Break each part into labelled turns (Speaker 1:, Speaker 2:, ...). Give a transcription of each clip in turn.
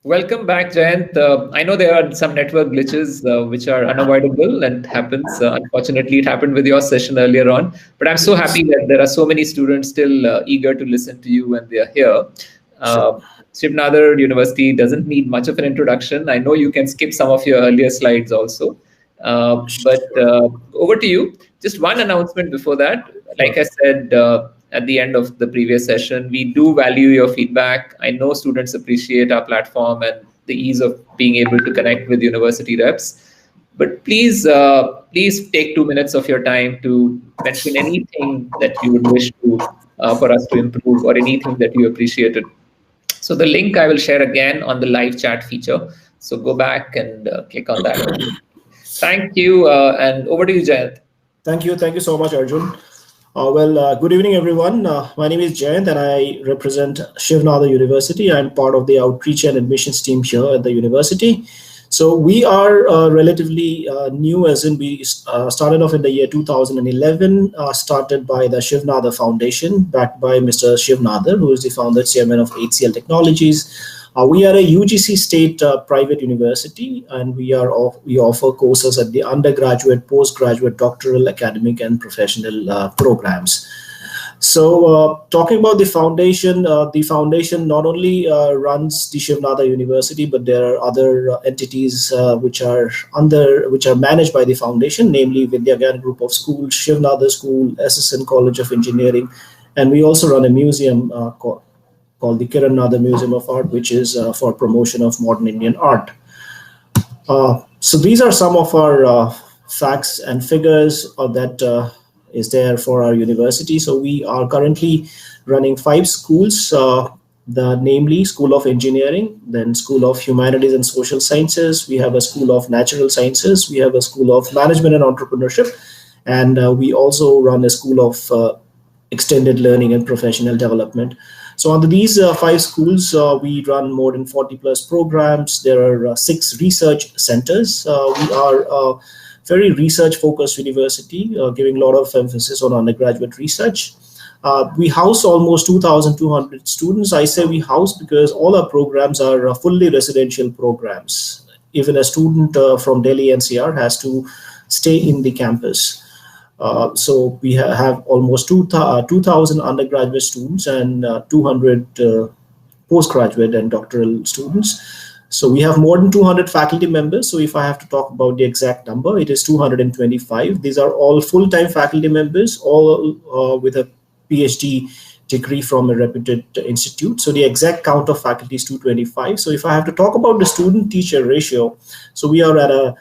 Speaker 1: Welcome back, Jayant. I know there are some network glitches which are unavoidable and happens. Unfortunately, it happened with your session earlier on. But I'm so
Speaker 2: Yes,
Speaker 1: happy that there are so many students still eager to listen to you when they are here.
Speaker 2: sure.
Speaker 1: Uh, Shiv Nadar University doesn't need much of an introduction. I know you can skip some of your earlier slides also. But over to you. Just one announcement before that. Like
Speaker 2: Sure.
Speaker 1: I said at the end of the previous session, we do value your feedback. I know students appreciate our platform and the ease of being able to connect with university reps. But please take 2 minutes of your time to mention anything that you would wish to for us to improve or anything that you appreciated. So the link I will share again on the live chat feature. So go back and click on that. Thank you, and over to you, Jayant.
Speaker 2: Thank you. Thank you so much, Arjun. Good evening, everyone. My name is Jayant and I represent Shiv University. I'm part of the outreach and admissions team here at the university. So we are relatively new, as in we started off in the year 2011, started by the Shiv Foundation, backed by Mr. Shiv, who is the founder chairman of HCL Technologies. We are a UGC state private university, and we offer courses at the undergraduate, postgraduate, doctoral, academic, and professional programs. So, talking about the foundation not only runs the Shiv University, but there are other entities which are managed by the foundation, namely Vidyagan Group of Schools, Shiv School, SSN College of Engineering, and we also run a museum called the Kiran Nadar Museum of Art, which is for promotion of modern Indian art. So these are some of our facts and figures that is there for our university. So we are currently running 5 schools, namely School of Engineering, then School of Humanities and Social Sciences. We have a School of Natural Sciences. We have a School of Management and Entrepreneurship. And we also run a School of Extended Learning and Professional Development. So under these 5 schools, we run more than 40 plus programs. There are 6 research centers. We are a very research focused university, giving a lot of emphasis on undergraduate research. We house almost 2,200 students. I say we house because all our programs are fully residential programs. Even a student from Delhi NCR has to stay in the campus. So we have almost 2,000 undergraduate students and 200 postgraduate and doctoral students. So we have more than 200 faculty members. So if I have to talk about the exact number, it is 225. These are all full-time faculty members, all with a PhD degree from a reputed institute. So the exact count of faculty is 225. So if I have to talk about the student-teacher ratio, so we are at a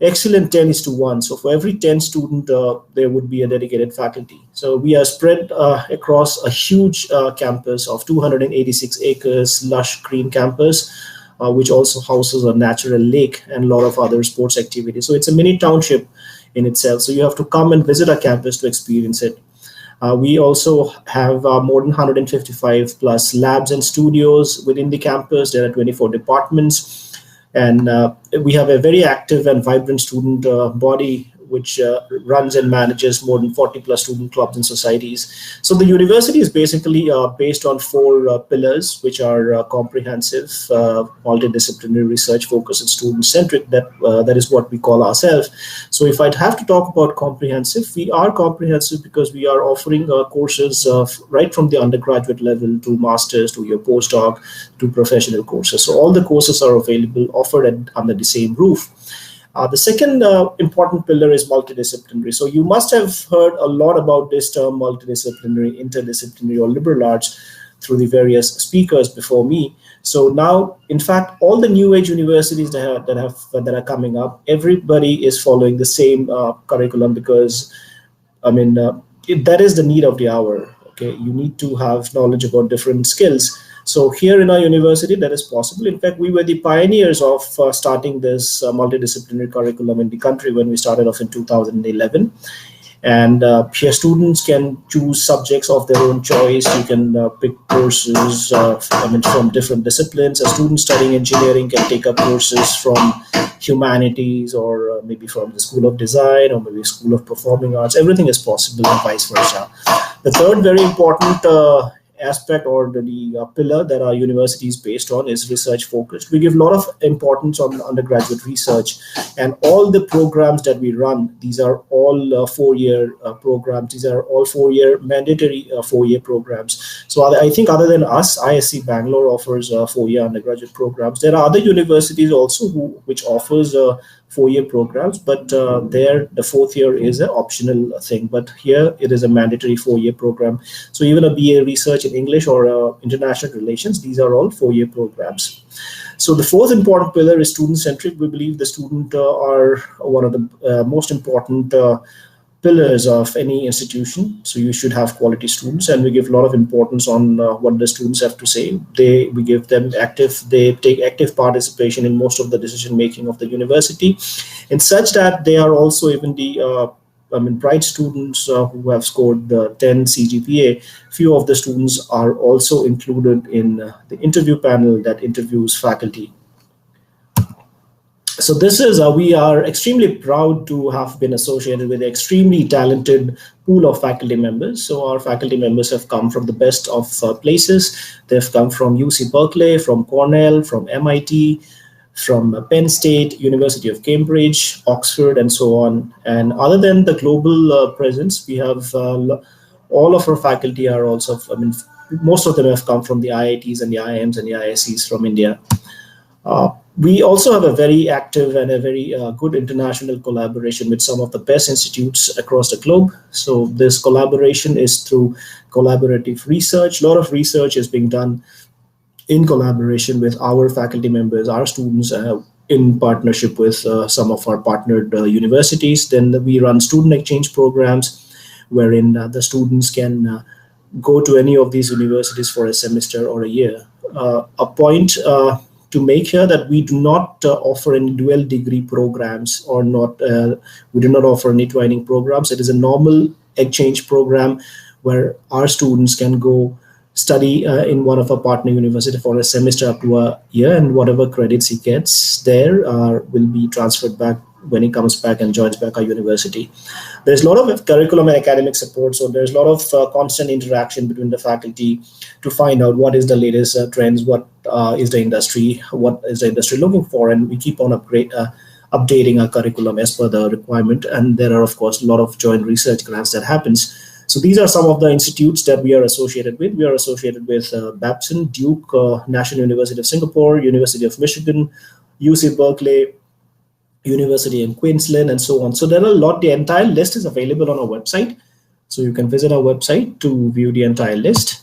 Speaker 2: excellent 10:1. So for every 10 student, there would be a dedicated faculty. So we are spread across a huge campus of 286 acres, lush green campus, which also houses a natural lake and a lot of other sports activities. So it's a mini township in itself. So you have to come and visit our campus to experience it. We also have more than 155 plus labs and studios within the campus. There are 24 departments. And we have a very active and vibrant student body, which runs and manages more than 40 plus student clubs and societies. So the university is basically based on 4 pillars, which are comprehensive, multidisciplinary, research focused, and student centric. That is what we call ourselves. So if I'd have to talk about comprehensive, we are comprehensive because we are offering courses right from the undergraduate level to masters to your postdoc to professional courses. So all the courses are available, offered under the same roof. The second important pillar is multidisciplinary. So you must have heard a lot about this term multidisciplinary, interdisciplinary, or liberal arts through the various speakers before me. So now, in fact, all the new age universities that are coming up, everybody is following the same curriculum because, that is the need of the hour. Okay, you need to have knowledge about different skills. So here in our university, that is possible. In fact, we were the pioneers of starting this multidisciplinary curriculum in the country when we started off in 2011. And here students can choose subjects of their own choice. You can pick courses from different disciplines. A student studying engineering can take up courses from humanities or maybe from the School of Design or maybe School of Performing Arts. Everything is possible and vice versa. The third very important aspect or the pillar that our university is based on is research focused. We give a lot of importance on undergraduate research, and all the programs that we run, these are all 4-year programs. These are all 4-year mandatory 4-year programs. So I think other than us, ISC Bangalore offers 4-year undergraduate programs. There are other universities also which offers 4-year programs, but there the 4th year is an optional thing. But here it is a mandatory 4-year program. So even a BA Research in English or International Relations, these are all 4-year programs. So the fourth important pillar is student-centric. We believe the student are one of the most important pillars of any institution. So you should have quality students, and we give a lot of importance on what the students have to say. We give them they take active participation in most of the decision making of the university, and such that they are also even the bright students who have scored 10 CGPA. Few of the students are also included in the interview panel that interviews faculty. So this is we are extremely proud to have been associated with an extremely talented pool of faculty members. So our faculty members have come from the best of places. They've come from UC Berkeley, from Cornell, from MIT, from Penn State, University of Cambridge, Oxford, and so on. And other than the global presence, we have all of our faculty are also, most of them have come from the IITs and the IIMs and the ISCs from India. We also have a very active and a very good international collaboration with some of the best institutes across the globe. So this collaboration is through collaborative research. A lot of research is being done in collaboration with our faculty members, our students, in partnership with some of our partnered universities. Then we run student exchange programs wherein the students can go to any of these universities for a semester or a year. A point to make here that we do not offer any dual degree programs, or we do not offer any training programs. It is a normal exchange program where our students can go study in one of our partner university for a semester up to a year, and whatever credits he gets there will be transferred back when he comes back and joins back our university. There's a lot of curriculum and academic support, so there's a lot of constant interaction between the faculty to find out what is the latest trends, what is the industry looking for, and we keep on updating our curriculum as per the requirement. And there are, of course, a lot of joint research grants that happens. So these are some of the institutes that we are associated with. We are associated with Babson, Duke, National University of Singapore, University of Michigan, UC Berkeley, University in Queensland, and so on. So there are a lot. The entire list is available on our website. So you can visit our website to view the entire list.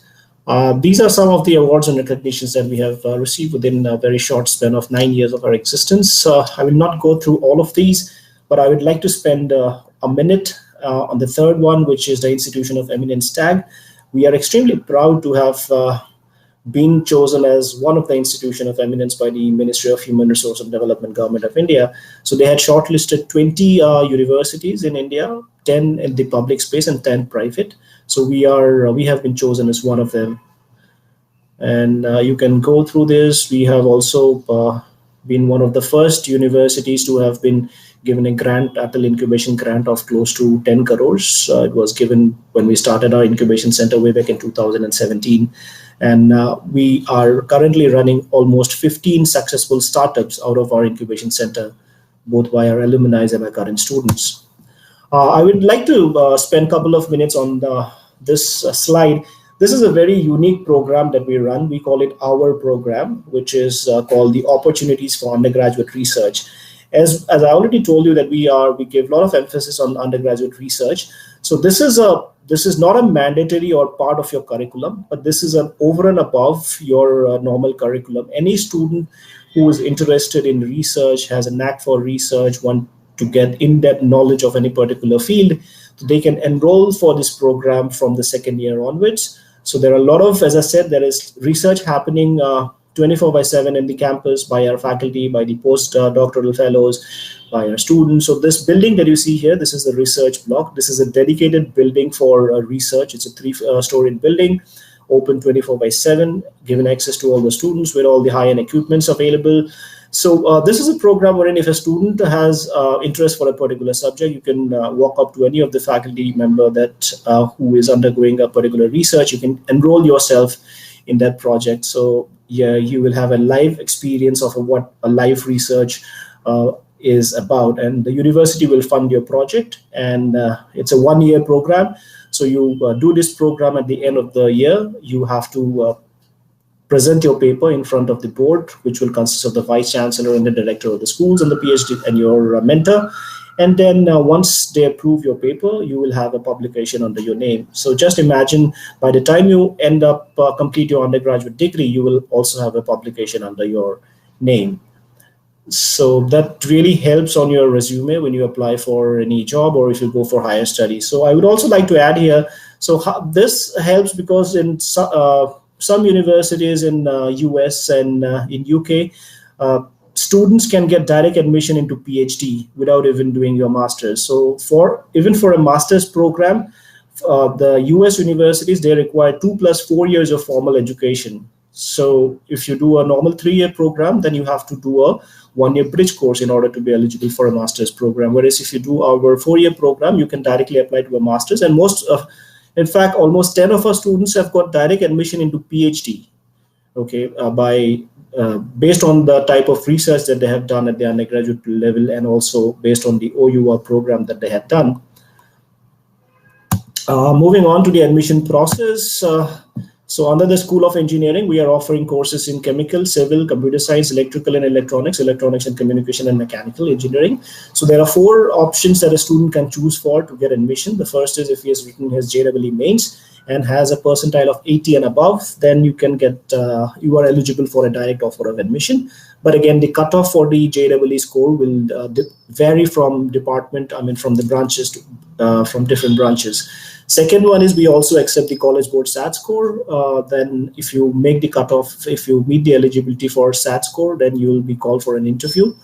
Speaker 2: These are some of the awards and recognitions that we have received within a very short span of 9 years of our existence. I will not go through all of these, but I would like to spend a minute on the third one, which is the Institution of Eminence tag. We are extremely proud to have been chosen as one of the Institution of Eminence by the Ministry of Human Resource and Development, Government of India. So they had shortlisted 20 universities in India, 10 in the public space and 10 private. So we have been chosen as one of them. And you can go through this. We have also been one of the first universities to have been given a grant, Atal Incubation Grant of close to 10 crores. It was given when we started our incubation center way back in 2017. And we are currently running almost 15 successful startups out of our incubation center, both by our alumni and our current students. I would like to spend a couple of minutes on this slide. This is a very unique program that we run. We call it our program, which is called the Opportunities for Undergraduate Research. As I already told you that we give a lot of emphasis on undergraduate research. So this is not a mandatory or part of your curriculum, but this is an over and above your normal curriculum. Any student who is interested in research, has a knack for research, want to get in-depth knowledge of any particular field, they can enroll for this program from the second year onwards. So there are a lot of, as I said, there is research happening 24/7 in the campus by our faculty, by the postdoctoral fellows, by our students. So this building that you see here, this is the research block. This is a dedicated building for research. It's a 3-storied building, open 24/7, given access to all the students with all the high-end equipments available. So this is a program wherein if a student has interest for a particular subject, you can walk up to any of the faculty member that who is undergoing a particular research. You can enroll yourself in that project. So yeah, you will have a live experience of what a live research is about, and the university will fund your project, and it's a 1-year program. So you do this program at the end of the year. You have to present your paper in front of the board, which will consist of the vice chancellor and the director of the schools and the PhD and your mentor. And then once they approve your paper, you will have a publication under your name. So just imagine by the time you end up complete your undergraduate degree, you will also have a publication under your name. So that really helps on your resume when you apply for any job or if you go for higher studies. So I would also like to add here, so this helps because in some universities in US and in UK, students can get direct admission into PhD without even doing your master's. So even for a master's program, the US universities, they require 2 + 4 years of formal education. So if you do a normal 3-year program, then you have to do a 1-year bridge course in order to be eligible for a master's program. Whereas if you do our 4-year program, you can directly apply to a master's. And in fact, almost 10 of our students have got direct admission into PhD, okay, based on the type of research that they have done at the undergraduate level and also based on the OUR program that they have done. Moving on to the admission process. So under the School of Engineering, we are offering courses in chemical, civil, computer science, electrical and electronics and communication and mechanical engineering. So there are 4 options that a student can choose for to get admission. The first is if he has written his JEE mains and has a percentile of 80 and above, then you can you are eligible for a direct offer of admission. But again, the cutoff for the JEE score will vary from from the branches from different branches. Second one is we also accept the College Board SAT score. Then if you make the cutoff, if you meet the eligibility for SAT score, then you will be called for an interview.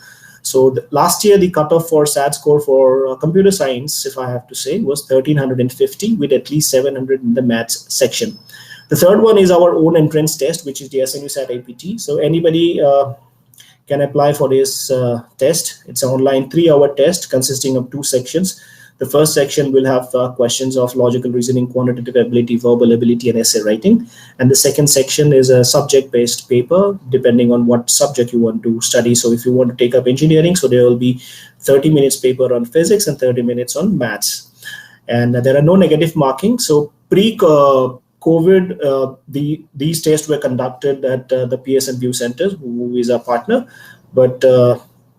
Speaker 2: So last year, the cutoff for SAT score for computer science, if I have to say, was 1350 with at least 700 in the maths section. The third one is our own entrance test, which is the SNU SAT APT. So anybody can apply for this test. It's an online 3-hour test consisting of 2 sections. The first section will have questions of logical reasoning, quantitative ability, verbal ability, and essay writing. And the second section is a subject-based paper, depending on what subject you want to study. So if you want to take up engineering, so there will be 30 minutes paper on physics and 30 minutes on maths. And there are no negative marking. So pre-COVID, these tests were conducted at the PSN View Center, who is our partner. But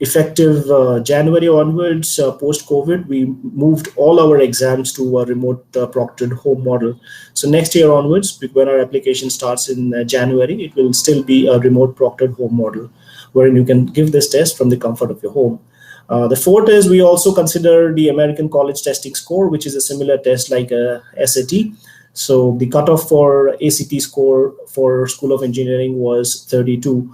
Speaker 2: effective January onwards, post-COVID, we moved all our exams to a remote proctored home model. So next year onwards, when our application starts in January, it will still be a remote proctored home model, wherein you can give this test from the comfort of your home. The fourth is we also consider the American College Testing Score, which is a similar test like a SAT. So the cutoff for ACT score for School of Engineering was 32.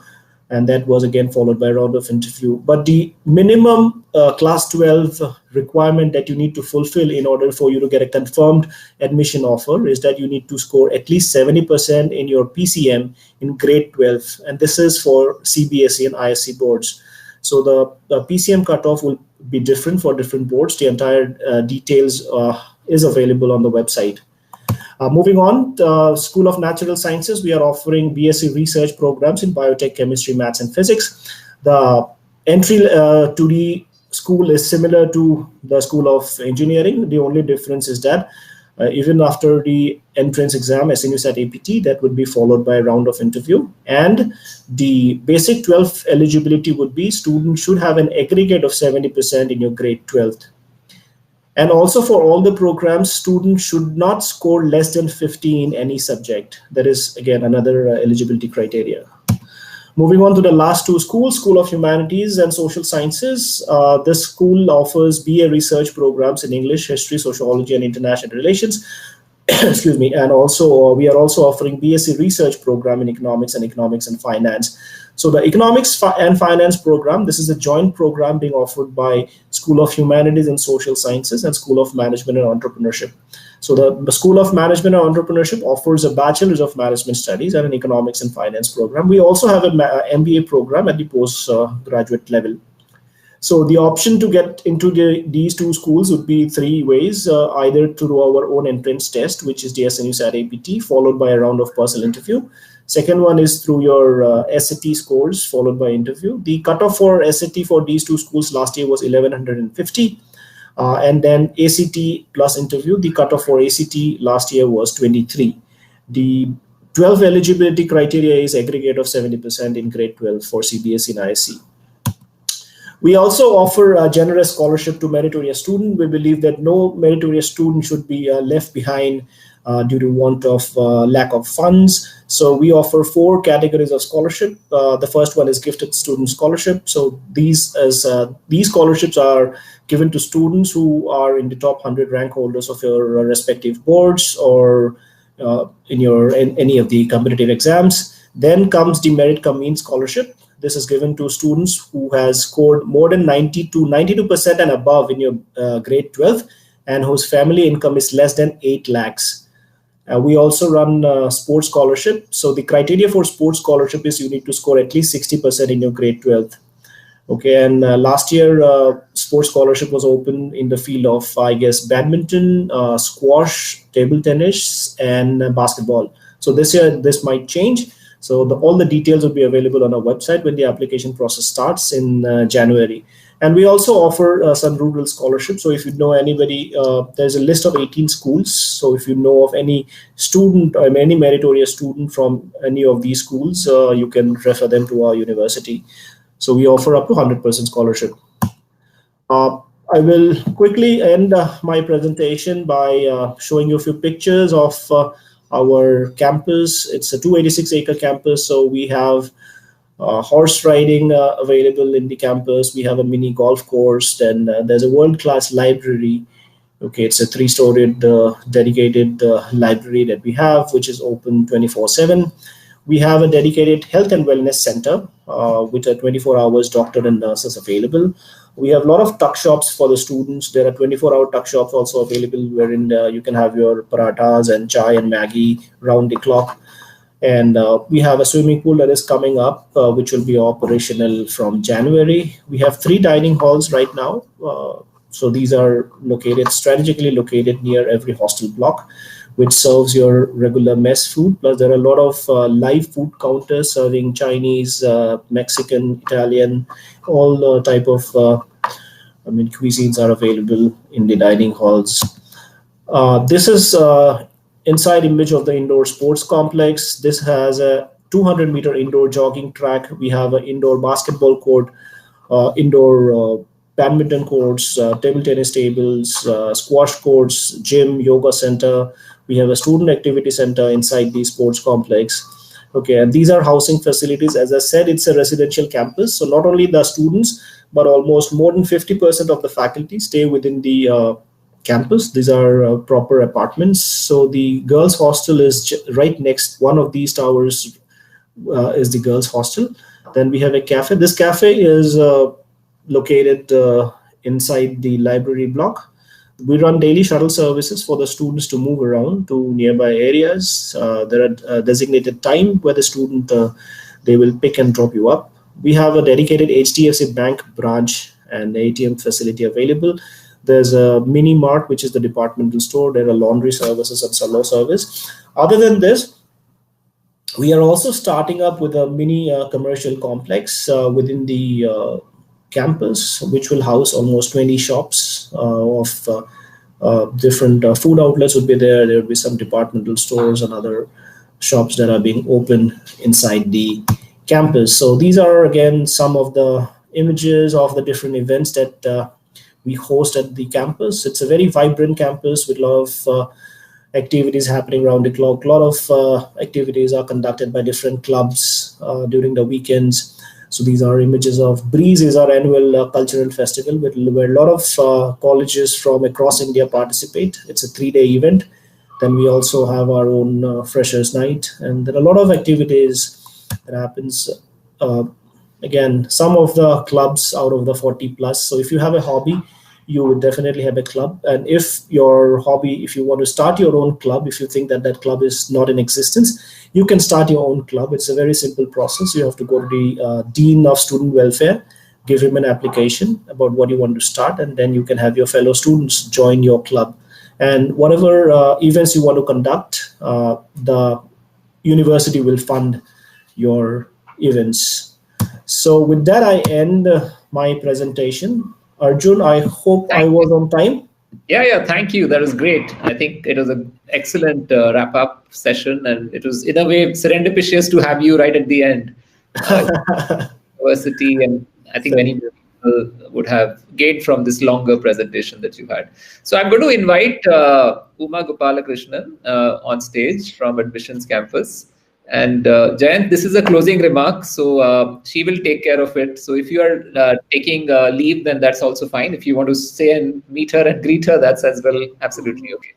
Speaker 2: And that was again followed by a round of interview. But the minimum class 12 requirement that you need to fulfill in order for you to get a confirmed admission offer is that you need to score at least 70% in your PCM in grade 12. And this is for CBSE and ISC boards. So the PCM cutoff will be different for different boards. The entire details is available on the website. Moving on, School of Natural Sciences, we are offering BSc research programs in biotech, chemistry, maths, and physics. The entry to the school is similar to the School of Engineering. The only difference is that even after the entrance exam, SNU SAT APT, that would be followed by a round of interview. And the basic 12th eligibility would be students should have an aggregate of 70% in your grade 12th. And also for all the programs, students should not score less than 50 in any subject. That is, again, another eligibility criteria. Moving on to the last 2 schools, School of Humanities and Social Sciences. This school offers BA research programs in English, History, Sociology, and International Relations. excuse me, and also we are also offering BSc research program in economics and finance. So the and finance program, this is a joint program being offered by School of Humanities and Social Sciences and School of Management and Entrepreneurship. So the School of Management and Entrepreneurship offers a Bachelor's of Management Studies and an Economics and Finance program. We also have an MBA program at the postgraduate level. So the option to get into these two schools would be three ways, either through our own entrance test, which is the SNU SAT APT, followed by a round of personal interview. Second one is through your SAT scores, followed by interview. The cutoff for SAT for these two schools last year was 1150. And then ACT plus interview, the cutoff for ACT last year was 23. The 12 eligibility criteria is aggregate of 70% in grade 12 for CBSE and ISC. We also offer a generous scholarship to meritorious students. We believe that no meritorious student should be left behind due to want of lack of funds. So we offer 4 categories of scholarship. The first one is gifted student scholarship. So these scholarships are given to students who are in the top 100 rank holders of your respective boards or in any of the competitive exams. Then comes the merit cum means scholarship. This is given to students who has scored more than 92% and above in your grade 12 and whose family income is less than 8 lakhs. We also run sports scholarship. So the criteria for sports scholarship is you need to score at least 60% in your grade 12. Okay, and last year sports scholarship was open in the field of, I guess, badminton, squash, table tennis, and basketball. So this year this might change. So all the details will be available on our website when the application process starts in January. And we also offer some rural scholarships. So if you know anybody, there's a list of 18 schools. So if you know of any student or any meritorious student from any of these schools, you can refer them to our university. So we offer up to 100% scholarship. I will quickly end my presentation by showing you a few pictures of our campus. It's a 286-acre campus, so we have horse riding available in the campus. We have a mini golf course. Then there's a world-class library. Okay, it's a 3-storied dedicated library that we have, which is open 24/7. We have a dedicated health and wellness center with 24 hours doctor and nurses available. We have a lot of tuck shops for the students. There are 24-hour tuck shops also available wherein you can have your parathas and chai and Maggie round the clock. And we have a swimming pool that is coming up, which will be operational from January. We have 3 dining halls right now. So these are strategically located near every hostel block, which serves your regular mess food. Plus, there are a lot of live food counters serving Chinese, Mexican, Italian, all type of cuisines are available in the dining halls. This is inside image of the indoor sports complex. This has a 200-meter indoor jogging track. We have an indoor basketball court, indoor badminton courts, table tennis tables, squash courts, gym, yoga center. We have a student activity center inside the sports complex. Okay, and these are housing facilities. As I said, it's a residential campus. So not only the students, but almost more than 50% of the faculty stay within the campus. These are proper apartments. So the girls' hostel is right next. One of these towers is the girls' hostel. Then we have a cafe. This cafe is located inside the library block. We run daily shuttle services for the students to move around to nearby areas. There are designated time where the student, they will pick and drop you up. We have a dedicated HDFC Bank branch and ATM facility available. There's a mini mart, which is the departmental store. There are laundry services and salon service. Other than this, we are also starting up with a mini commercial complex within the campus, which will house almost 20 shops of different food outlets would be there. There will be some departmental stores and other shops that are being opened inside the campus. So these are, again, some of the images of the different events that we host at the campus. It's a very vibrant campus with a lot of activities happening around the clock. A lot of activities are conducted by different clubs during the weekends. So these are images of Breeze, is our annual cultural festival where a lot of colleges from across India participate. It's a 3-day event. Then we also have our own freshers night, and there are a lot of activities that happens. Uh, Again, some of the clubs out of the 40 plus. So if you have a hobby, you would definitely have a club. And if your hobby, if you want to start your own club, if you think that that club is not in existence, you can start your own club. It's a very simple process. You have to go to the Dean of Student Welfare, give him an application about what you want to start, and then you can have your fellow students join your club. And whatever events you want to conduct, the university will fund your events. So with that, I end my presentation. Arjun, I hope I was on time.
Speaker 1: Yeah, thank you. That was great. I think it was an excellent wrap-up session, and it was, in a way, serendipitous to have you right at the end. University, and I think many people would have gained from this longer presentation that you had. So I'm going to invite Uma Gopalakrishnan on stage from Admissions Campus. And Jayant, this is a closing remark, so she will take care of it. So if you are taking leave, then that's also fine. If you want to stay and meet her and greet her, that's as well absolutely okay.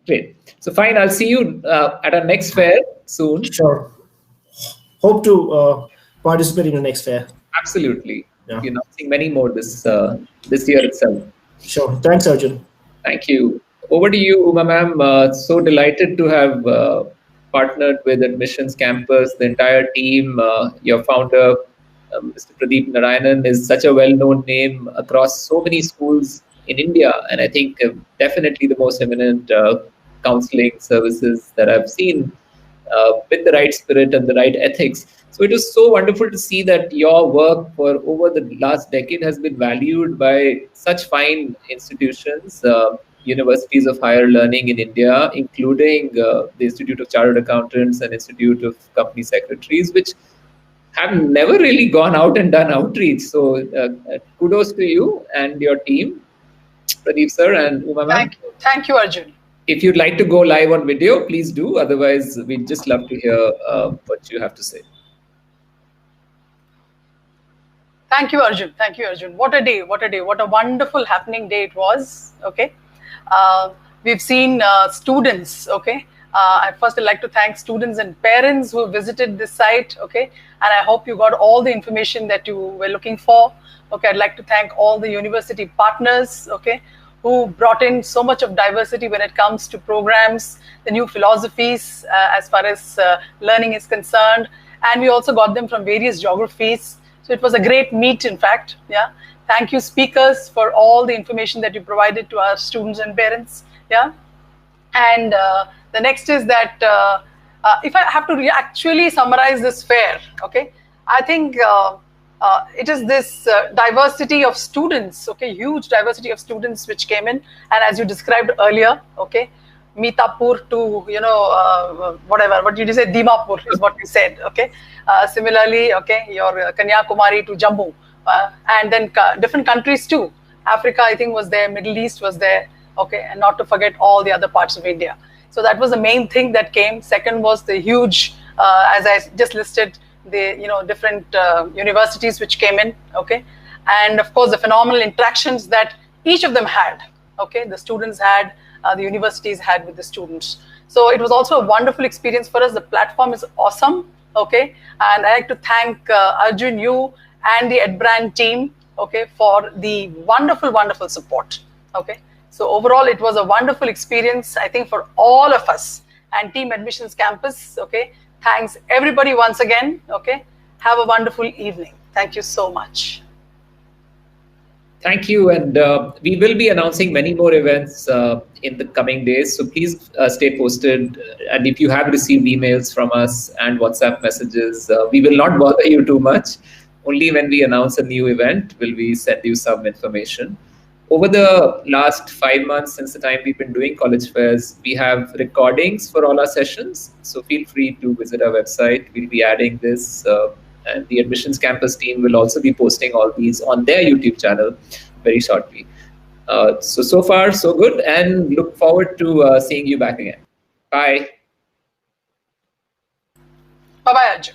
Speaker 1: Great. So fine, I'll see you at our next fair soon.
Speaker 2: Sure. Hope to participate in the next fair.
Speaker 1: Absolutely. Yeah. We're announcing many more this year itself.
Speaker 2: Sure. Thanks, Arjun.
Speaker 1: Thank you. Over to you, Uma ma'am. So delighted to have partnered with Admissions Campus, the entire team. Your founder, Mr. Pradeep Narayanan, is such a well-known name across so many schools in India, and I think definitely the most eminent counseling services that I've seen with the right spirit and the right ethics. So it was so wonderful to see that your work for over the last decade has been valued by such fine institutions, universities of higher learning in India, including the Institute of Chartered Accountants and Institute of Company Secretaries, which have never really gone out and done outreach. So kudos to you and your team, Pradeep sir and Uma ma'am.
Speaker 3: Thank you, Arjun.
Speaker 1: If you'd like to go live on video, please do. Otherwise, we'd just love to hear what you have to say.
Speaker 3: Thank you, Arjun. Thank you, Arjun. What a day, what a day. What a wonderful happening day it was. Okay. We've seen students, okay. I first would like to thank students and parents who visited this site, okay. And I hope you got all the information that you were looking for. Okay, I'd like to thank all the university partners, okay, who brought in so much of diversity when it comes to programs, the new philosophies as far as learning is concerned. And we also got them from various geographies. So it was a great meet, in fact. Yeah. Thank you, speakers, for all the information that you provided to our students and parents. Yeah. And the next is that if I have to actually summarize this fair, okay, I think it is this diversity of students, okay, huge diversity of students which came in. And as you described earlier, okay, Mitapur to, you know, whatever, what did you say? Dimapur is what you said, okay. Similarly, okay, your Kanyakumari to Jammu, and then different countries too. Africa, I think, was there, Middle East was there, okay, and not to forget all the other parts of India. So that was the main thing that came. Second was the huge, as I just listed, the, you know, different universities which came in, okay, and of course the phenomenal interactions that each of them had, okay, the students had, the universities had with the students. So it was also a wonderful experience for us. The platform is awesome, okay, and I like to thank Arjun, you and the EdBrand team, okay, for the wonderful support, okay. So overall, it was a wonderful experience, I think, for all of us and Team Admissions Campus, okay. Thanks everybody once again, okay. Have a wonderful evening. Thank you so much.
Speaker 1: Thank you, and we will be announcing many more events in the coming days. So please stay posted. And if you have received emails from us and WhatsApp messages, we will not bother you too much. Only when we announce a new event will we send you some information. Over the last 5 months, since the time we've been doing college fairs, we have recordings for all our sessions. So feel free to visit our website. We'll be adding this. And the Admissions Campus team will also be posting all these on their YouTube channel very shortly. So far, so good, and look forward to seeing you back again. Bye.
Speaker 3: Bye-bye, Arjun.